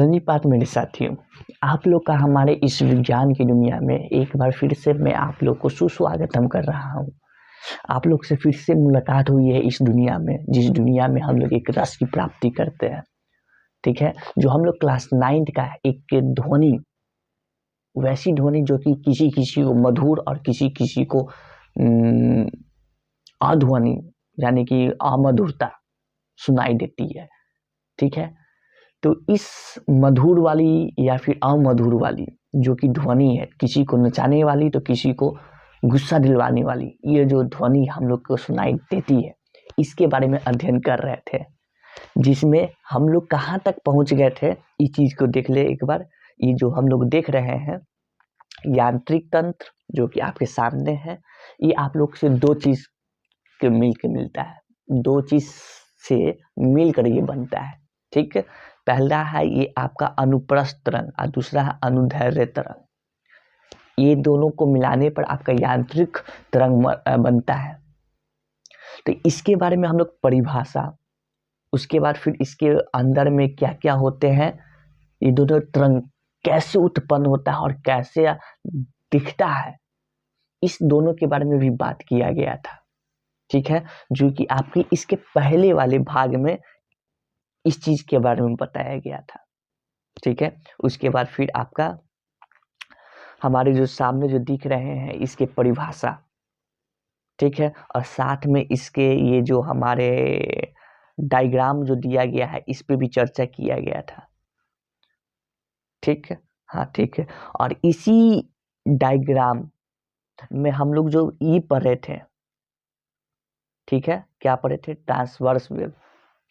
धन्यवाद मेरे साथियों, आप लोग का हमारे इस विज्ञान की दुनिया में एक बार फिर से मैं आप लोग को सुस्वागतम कर रहा हूँ। आप लोग से फिर से मुलाकात हुई है इस दुनिया में, जिस दुनिया में हम लोग एक रस की प्राप्ति करते हैं, ठीक है। जो हम लोग क्लास 9th का एक ध्वनि, वैसी ध्वनि जो कि किसी किसी को मधुर और किसी किसी को अध्वनि यानी कि अमधुरता सुनाई देती है, ठीक है। तो इस मधुर वाली या फिर अमधुर वाली जो कि ध्वनि है, किसी को नचाने वाली तो किसी को गुस्सा दिलवाने वाली, ये जो ध्वनि हम लोग को सुनाई देती है, इसके बारे में अध्ययन कर रहे थे, जिसमें हम लोग कहाँ तक पहुँच गए थे। इस चीज़ को देख ले एक बार। ये जो हम लोग देख रहे हैं यांत्रिक तंत्र जो कि आपके सामने है, ये आप लोग से दो चीज़ के मिल के मिलता है, दो चीज़ से मिलकर ये बनता है, ठीक है। पहला है ये आपका अनुप्रस्थ तरंग और दूसरा है अनुदैर्ध्य तरंग। ये दोनों को मिलाने पर आपका यांत्रिक तरंग बनता है। तो इसके बारे में हम लोग परिभाषा, उसके बाद फिर इसके अंदर में क्या क्या होते हैं, ये दोनों तरंग कैसे उत्पन्न होता है और कैसे दिखता है, इस दोनों के बारे में भी बात किया गया था, ठीक है। जो कि आपकी इसके पहले वाले भाग में इस चीज के बारे में बताया गया था, ठीक है। उसके बाद फिर आपका हमारे जो सामने जो दिख रहे हैं इसके परिभाषा, ठीक है, और साथ में इसके ये जो हमारे डायग्राम जो दिया गया है इस पे भी चर्चा किया गया था, ठीक है। हाँ ठीक है। और इसी डायग्राम में हम लोग जो ये पढ़ रहे थे, ठीक है, क्या पढ़े थे, ट्रांसवर्स वेव,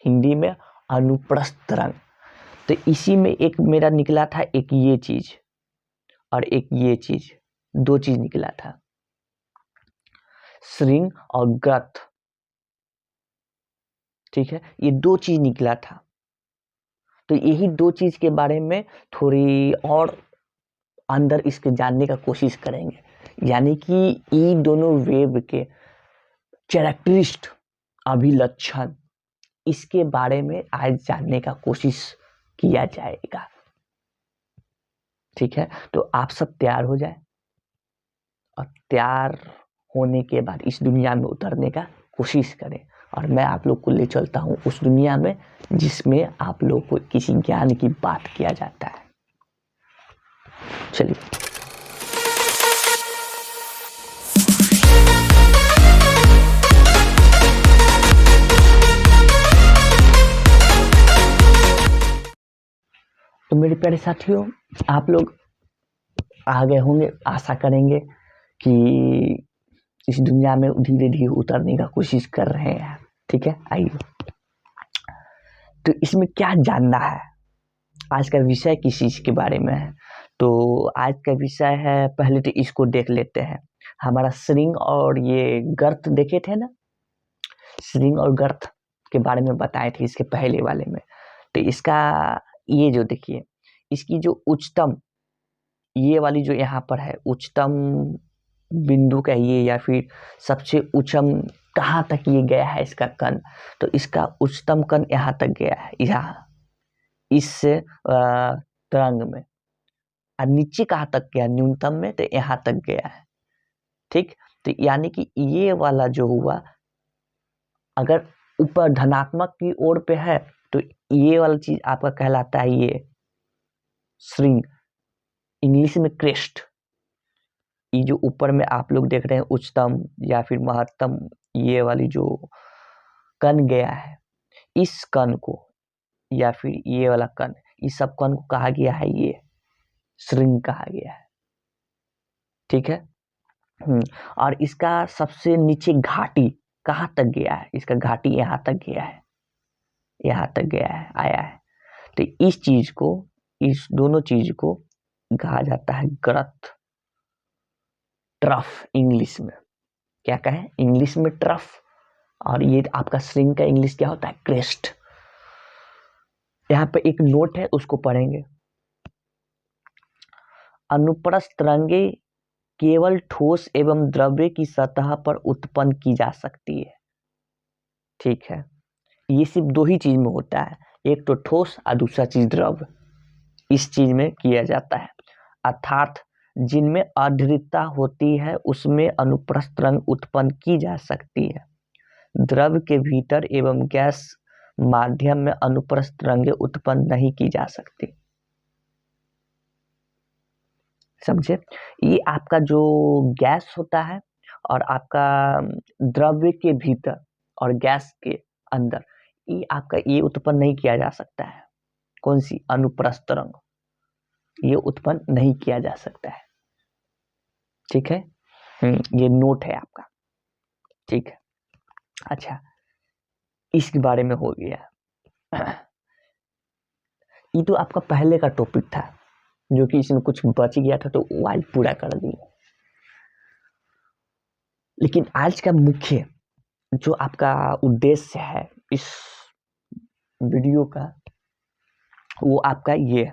हिंदी में अनुप्रस्थ तरंग। तो इसी में एक मेरा निकला था, एक ये चीज और एक ये चीज, दो चीज निकला था, श्रिंग और गर्थ, ठीक है, ये दो चीज निकला था। तो यही दो चीज के बारे में थोड़ी और अंदर इसके जानने का कोशिश करेंगे, यानी कि ये दोनों वेव के कैरेक्टरिस्ट, अभिलक्षण, इसके बारे में आज जानने का कोशिश किया जाएगा, ठीक है। तो आप सब तैयार हो जाए और तैयार होने के बाद इस दुनिया में उतरने का कोशिश करें, और मैं आप लोग को ले चलता हूँ उस दुनिया में जिसमें आप लोग को किसी ज्ञान की बात किया जाता है। चलिए, तो मेरे प्यारे साथियों, आप लोग आ गए होंगे, आशा करेंगे कि इस दुनिया में धीरे धीरे उतरने का कोशिश कर रहे हैं, ठीक है। आइए, तो इसमें क्या जानना है, आज का विषय किस चीज के बारे में है। तो आज का विषय है, पहले तो इसको देख लेते हैं, हमारा श्रिंग और ये गर्थ देखे थे ना, श्रिंग और गर्थ के बारे में बताए थे इसके पहले वाले में। तो इसका ये जो देखिए, इसकी जो उच्चतम, ये वाली जो यहाँ पर है उच्चतम बिंदु का ये, या फिर सबसे उच्चम कहाँ तक ये गया है इसका कण, तो इसका उच्चतम कण यहाँ तक गया है, यहाँ इस तरंग में, और नीचे कहाँ तक गया, न्यूनतम में, तो यहाँ तक गया है, ठीक। तो यानी कि ये वाला जो हुआ, अगर ऊपर धनात्मक की ओर पे है तो ये वाला चीज आपका कहलाता है ये श्रिंग, इंग्लिश में क्रेस्ट। ये जो ऊपर में आप लोग देख रहे हैं उच्चतम या फिर महत्तम, ये वाली जो कण गया है, इस कण को या फिर ये वाला कण, इस सब कण को कहा गया है ये श्रिंग कहा गया है, ठीक है। और इसका सबसे नीचे घाटी कहाँ तक गया है, इसका घाटी यहाँ तक गया है, यहाँ तक गया है, आया है। तो इस चीज को, इस दोनों चीज को कहा जाता है गर्थ, ट्रफ इंग्लिश में। क्या कहें, इंग्लिश में ट्रफ, और ये आपका श्रिंग का इंग्लिश क्या होता है, क्रेस्ट। यहाँ पे एक नोट है, उसको पढ़ेंगे। अनुप्रस्थ तरंगे केवल ठोस एवं द्रव्य की सतह पर उत्पन्न की जा सकती है, ठीक है। ये सिर्फ दो ही चीज में होता है, एक तो ठोस और दूसरा चीज द्रव्य, इस चीज में किया जाता है, अर्थात जिनमें अद्वितीयता होती है उसमें अनुप्रस्थ रंग उत्पन्न की जा सकती है। द्रव के भीतर एवं गैस माध्यम में अनुप्रस्थ रंग उत्पन्न नहीं की जा सकती। समझे? ये आपका जो गैस होता है और आपका द्रव्य के भीतर और गैस के अंदर, ये आपका ये उत्पन्न नहीं किया जा सकता है। कौन सी? अनुप्रस्थ रंग, ये उत्पन्न नहीं किया जा सकता है। ठीक है, ये नोट है आपका। ठीक है, अच्छा, इसके बारे में हो गया। ये तो आपका पहले का टॉपिक था, जो कि इसमें कुछ बच गया था तो वो आज पूरा कर दिए। लेकिन आज का मुख्य जो आपका उद्देश्य है इस वीडियो का, वो आपका ये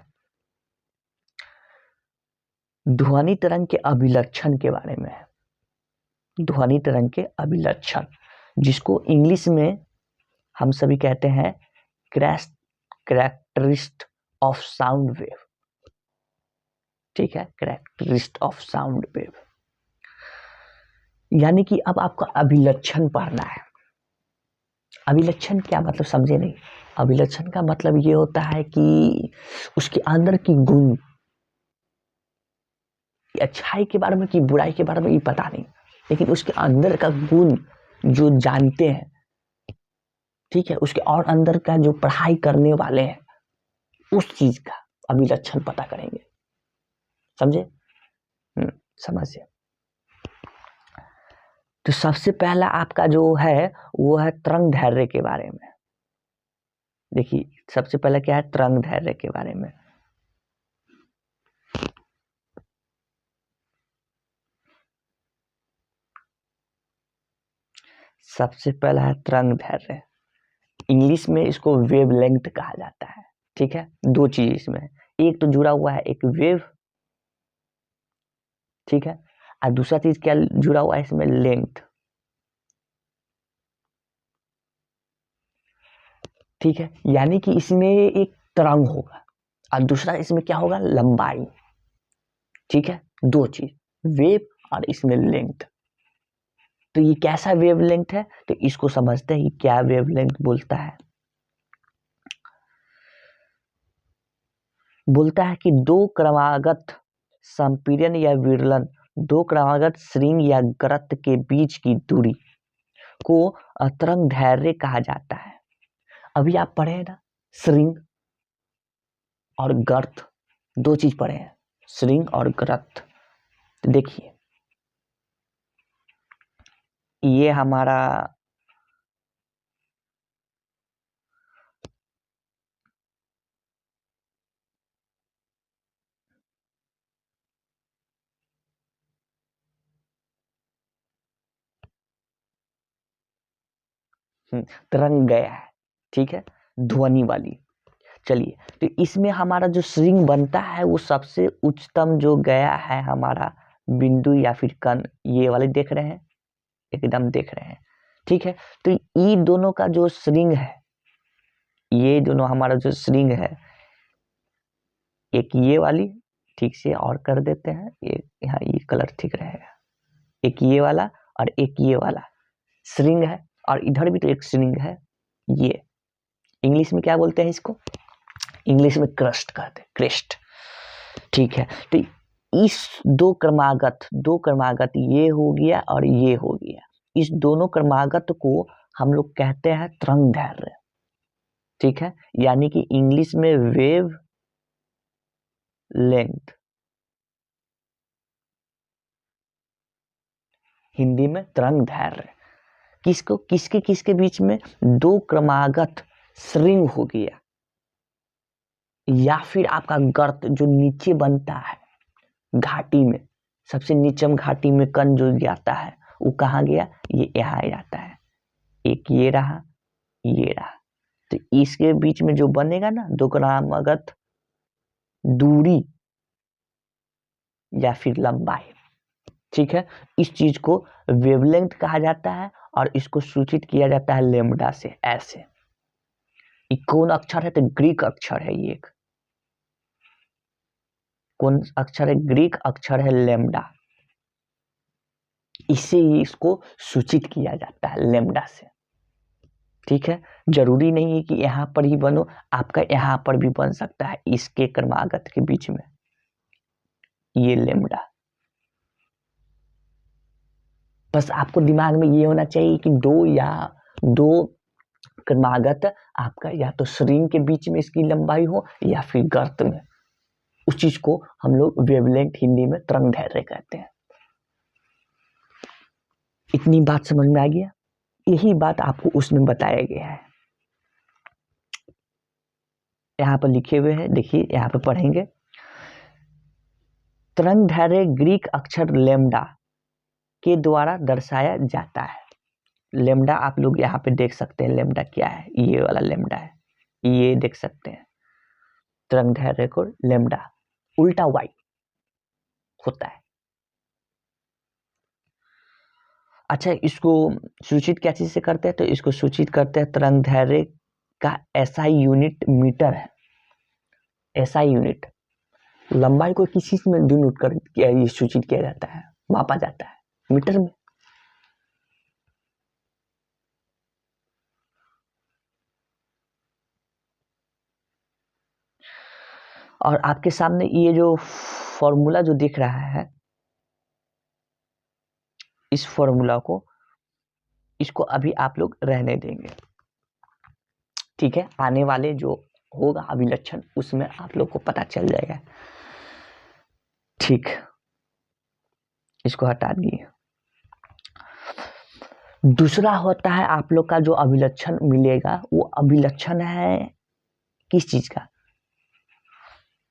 ध्वनि तरंग के अभिलक्षण के बारे में है। ध्वनि तरंग के अभिलक्षण, जिसको इंग्लिश में हम सभी कहते हैं कैरेक्टरिस्टिक ऑफ साउंड वेव। ठीक है, कैरेक्टरिस्टिक ऑफ साउंड वेव, यानी कि अब आपको अभिलक्षण पढ़ना है। अभिलक्षण क्या मतलब, समझे नहीं? अभिलक्षण का मतलब ये होता है कि उसके अंदर की गुण, अच्छाई के बारे में कि बुराई के बारे में ये पता नहीं, लेकिन उसके अंदर का गुण जो जानते हैं, ठीक है, उसके और अंदर का जो पढ़ाई करने वाले हैं, उस चीज का अभिलक्षण पता करेंगे। समझे? समझिए। तो सबसे पहला आपका जो है वो है तरंग दैर्ध्य के बारे में। देखिए, सबसे पहले क्या है? तरंग दैर्ध्य के बारे में। सबसे पहला है तरंग दैर्ध्य। इंग्लिश में इसको वेवलेंथ कहा जाता है। ठीक है, दो चीज इसमें, एक तो जुड़ा हुआ है एक वेव, ठीक है, और दूसरा चीज क्या जुड़ा हुआ है इसमें? लेंथ। ठीक है, यानी कि इसमें एक तरंग होगा और दूसरा इसमें क्या होगा? लंबाई। ठीक है, दो चीज, वेव और इसमें लेंथ। तो ये कैसा वेवलेंथ है, तो इसको समझते हैं क्या वेवलेंथ बोलता है। बोलता है कि दो क्रमागत संपीड़न या विरलन, दो क्रमागत श्रृंग या गर्त के बीच की दूरी को तरंग दैर्ध्य कहा जाता है। अभी आप पढ़े हैं ना, श्रृंग और गर्त, दो चीज पढ़े हैं, श्रृंग और गर्त। तो देखिए, ये हमारा तरंग गया है। ठीक है, ध्वनि वाली। चलिए, तो इसमें हमारा जो श्रृंग बनता है वो सबसे उच्चतम जो गया है हमारा बिंदु या फिर कण, ये वाले देख रहे हैं, एकदम देख रहे हैं। ठीक है, तो ये दोनों का जो श्रृंग है, ये दोनों हमारा जो श्रृंग है, एक ये वाली, ठीक से और कर देते हैं, ये यहाँ ये कलर ठीक रहेगा, एक ये वाला और एक ये वाला श्रृंग है, और इधर भी तो एक श्रृंग है। ये इंग्लिश में क्या बोलते हैं इसको? इंग्लिश में क्रस्ट कहते हैं, क्रेस्ट। ठीक है, तो इस दो क्रमागत ये हो गया और ये हो गया, इस दोनों क्रमागत को हम लोग कहते हैं तरंग दैर्ध्य। ठीक है, यानी कि इंग्लिश में वेव लेंथ, हिंदी में तरंग दैर्ध्य। किसको, किसके किसके बीच में? दो क्रमागत श्रृंग हो गया, या फिर आपका गर्त जो नीचे बनता है घाटी में, सबसे नीचम घाटी में कण जो जाता है वो कहाँ गया? ये यहाँ जाता है। एक ये रहा, ये रहा, तो इसके बीच में जो बनेगा ना दो क्रमागत दूरी या फिर लंबाई, ठीक है, इस चीज को वेवलेंथ कहा जाता है और इसको सूचित किया जाता है लेम्डा से। ऐसे ये कौन अक्षर है? तो ग्रीक अक्षर है ये एक। कौन अक्षर है? ग्रीक अक्षर है लेम्डा। इससे ही इसको सूचित किया जाता है, लेम्डा से। ठीक है, जरूरी नहीं है कि यहाँ पर ही बनो, आपका यहाँ पर भी बन सकता है, इसके क्रमागत के बीच में ये लेम्डा। बस आपको दिमाग में ये होना चाहिए कि दो क्रमागत आपका या तो श्रृंग के बीच में इसकी लंबाई हो या फिर गर्त में। उस चीज को हम लोग वेवलेंथ, हिंदी में तरंग दैर्ध्य कहते हैं। इतनी बात समझ में आ गया? यही बात आपको उसमें बताया गया है, यहाँ पर लिखे हुए हैं, देखिए यहाँ पे पढ़ेंगे। तरंग दैर्ध्य ग्रीक अक्षर लेम्डा के द्वारा दर्शाया जाता है। लेम्डा आप लोग यहाँ पे देख सकते हैं, लेम्डा क्या है, ये वाला लेम्डा है, ये देख सकते हैं तरंग दैर्ध्य को लेम्डा उल्टा वाई होता है। अच्छा, इसको सूचित क्या चीज से करते हैं? तो इसको सूचित करते हैं तरंग दैर्ध्य का एसआई यूनिट मीटर है। एसआई यूनिट लंबाई को किसी में डिनोट कर ये सूचित किया जाता है, मापा जाता है मीटर में। और आपके सामने ये जो फॉर्मूला जो दिख रहा है, इस फॉर्मूला को इसको अभी आप लोग रहने देंगे। ठीक है, आने वाले जो होगा अभिलक्षण उसमें आप लोग को पता चल जाएगा। ठीक, इसको हटा दिए। दूसरा होता है आप लोग का जो अभिलक्षण मिलेगा, वो अभिलक्षण है किस चीज का?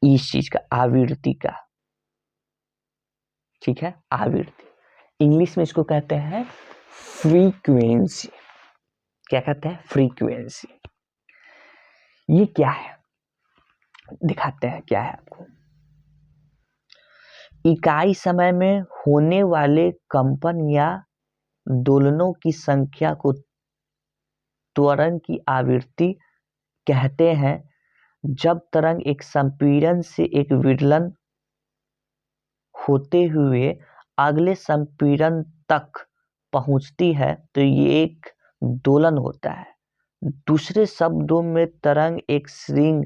इस चीज का, आवृत्ति का। ठीक है, आवृत्ति, इंग्लिश में इसको कहते हैं फ्रीक्वेंसी। क्या कहते हैं? फ्रीक्वेंसी। ये क्या है दिखाते हैं, क्या है आपको। इकाई समय में होने वाले कंपन या दोलनों की संख्या को त्वरण की आवृत्ति कहते हैं। जब तरंग एक संपीड़न से एक विदलन होते हुए अगले संपीड़न तक पहुंचती है तो ये एक दोलन होता है। दूसरे शब्दों में तरंग एक श्रृंग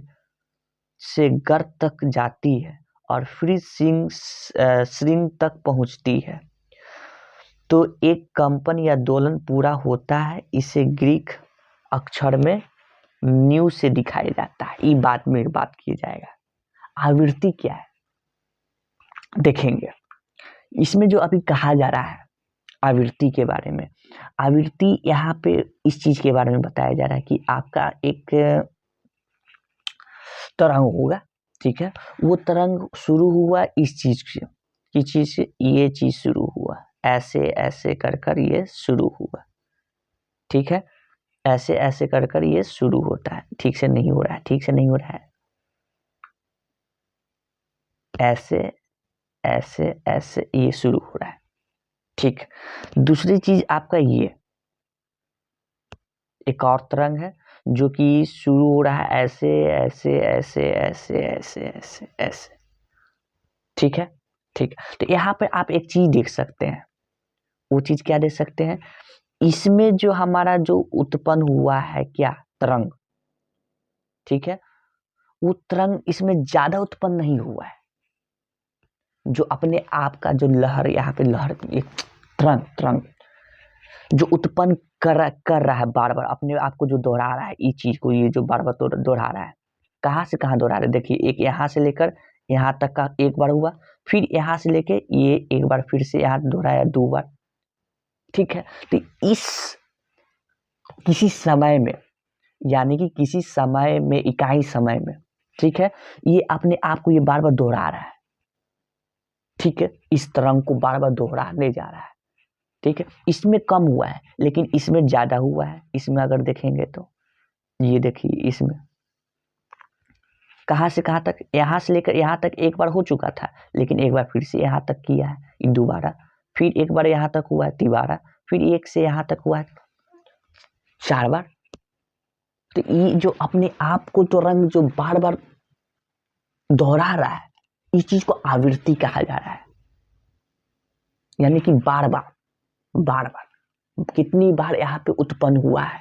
से गर्त तक जाती है और फिर श्रृंग तक पहुंचती है तो एक कंपन या दोलन पूरा होता है। इसे ग्रीक अक्षर में न्यू से दिखाया जाता है। ये बात में बात किया जाएगा। आवृत्ति क्या है देखेंगे। इसमें जो अभी कहा जा रहा है आवृत्ति के बारे में, आवृत्ति यहाँ पे इस चीज के बारे में बताया जा रहा है कि आपका एक तरंग होगा। ठीक है, वो तरंग शुरू हुआ इस चीज से, किस चीज से? ये चीज शुरू हुआ, ऐसे ऐसे कर कर ये शुरू हुआ। ठीक है, ऐसे ऐसे कर कर ये शुरू होता है। ठीक से नहीं हो रहा है, ठीक से नहीं हो रहा है, ऐसे ऐसे ऐसे ये शुरू हो रहा है। ठीक, दूसरी चीज आपका ये एक और तरंग है जो कि शुरू हो रहा है ऐसे ऐसे ऐसे ऐसे ऐसे ऐसे ऐसे। ठीक है, ठीक। तो यहाँ पे आप एक चीज देख सकते हैं, वो चीज क्या देख सकते हैं? इसमें जो हमारा जो उत्पन्न हुआ है क्या तरंग, ठीक है, वो तरंग इसमें ज्यादा उत्पन्न नहीं हुआ है। जो अपने आप का जो लहर यहाँ पे लहर तरंग तरंग जो उत्पन्न कर रहा है बार बार अपने आप को, जो दोहरा रहा है इस चीज को, ये जो बार बार दोहरा रहा है, कहाँ से कहाँ दोहरा रहा है? देखिए, एक यहाँ से लेकर यहाँ तक का एक बार हुआ, फिर यहाँ से लेके ये एक बार फिर से यहाँ दोहराया 2 बार। ठीक है, तो इस किसी समय में, यानी कि किसी समय में, इकाई समय में, ठीक है, ये अपने आप को ये बार बार दोहरा रहा है। ठीक है, इस तरंग को बार बार दोहराने जा रहा है। ठीक है, इसमें कम हुआ है लेकिन इसमें ज्यादा हुआ है। इसमें अगर देखेंगे तो ये देखिए, इसमें कहाँ से कहाँ तक, यहाँ से लेकर यहाँ तक एक बार हो चुका था, लेकिन एक बार फिर से यहाँ तक किया है दोबारा, फिर एक बार यहाँ तक हुआ है तिबारा, फिर एक से यहाँ तक हुआ है 4 बार। तो ये जो अपने आप को तो रंग जो बार बार दोहरा रहा है, इस चीज को आवृत्ति कहा जा रहा है, यानी कि बार बार कितनी बार यहाँ पे उत्पन्न हुआ है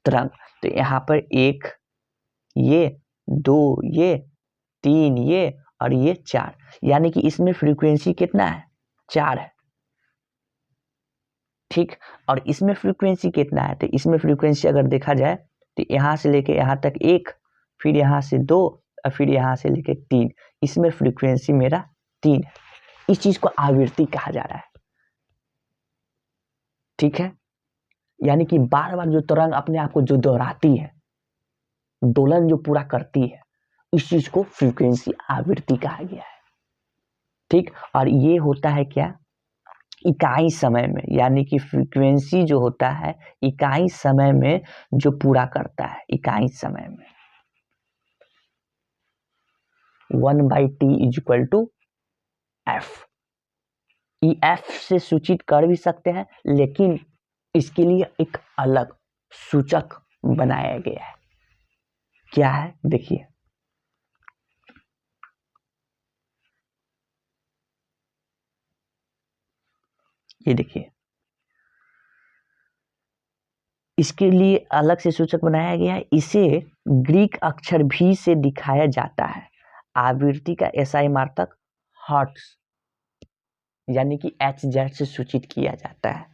तरंग। तो यहाँ पर 1 ये, 2 ये, 3 ये और ये 4, यानी कि इसमें फ्रीक्वेंसी कितना है, 4 है। ठीक, और इसमें फ्रीक्वेंसी कितना है, तो इसमें फ्रीक्वेंसी अगर देखा जाए तो यहाँ से लेके यहाँ तक 1, फिर यहाँ से 2 और फिर यहाँ से लेके 3, इसमें फ्रीक्वेंसी मेरा 3 है। इस चीज को आवृत्ति कहा जा रहा है। ठीक है, यानी कि बार बार जो तरंग अपने आप को जो दोहराती है, दोलन जो पूरा करती है, इस चीज को फ्रीक्वेंसी आवृत्ति कहा गया है। ठीक, और ये होता है क्या, इकाई समय में, यानी कि फ्रीक्वेंसी जो होता है इकाई समय में जो पूरा करता है, इकाई समय में 1/t = f। f से सूचित कर भी सकते हैं, लेकिन इसके लिए एक अलग सूचक बनाया गया है। क्या है, देखिए, ये देखिए, इसके लिए अलग से सूचक बनाया गया है। इसे ग्रीक अक्षर भी से दिखाया जाता है। आवृत्ति का SI मात्रक हर्ट्ज, यानी कि Hz से सूचित किया जाता है।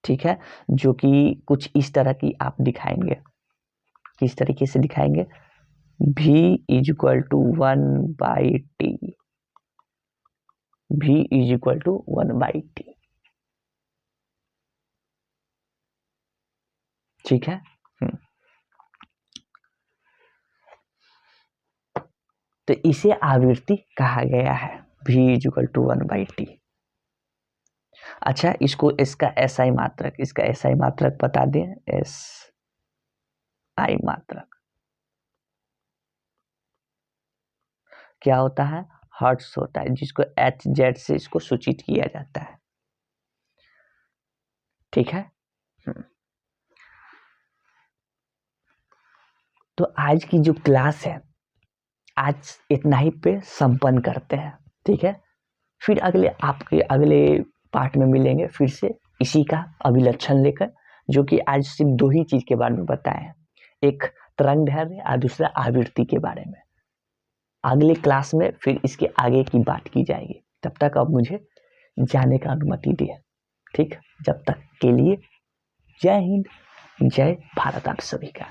ठीक है, जो कि कुछ इस तरह की आप दिखाएंगे, किस तरीके से दिखाएंगे, v = 1/t, v = 1/t। ठीक है, तो इसे आवृत्ति कहा गया है, v = 1/t। अच्छा, इसको इसका SI मात्रक, इसका SI मात्रक बता दें, SI मात्रक क्या होता है, हर्ट्ज होता है, जिसको Hz से इसको सूचित किया जाता है। ठीक है, तो आज की जो क्लास है, आज इतना ही पे संपन्न करते हैं। ठीक है, फिर अगले पार्ट में मिलेंगे फिर से इसी का अभिलक्षण लेकर, जो कि आज सिर्फ 2 ही चीज के बारे में बताए हैं, एक तरंगदैर्घ्य और दूसरा आवृत्ति के बारे में। अगले क्लास में फिर इसके आगे की बात की जाएगी। तब तक अब मुझे जाने का अनुमति दिए। ठीक, जब तक के लिए जय हिंद, जय भारत आप सभी का।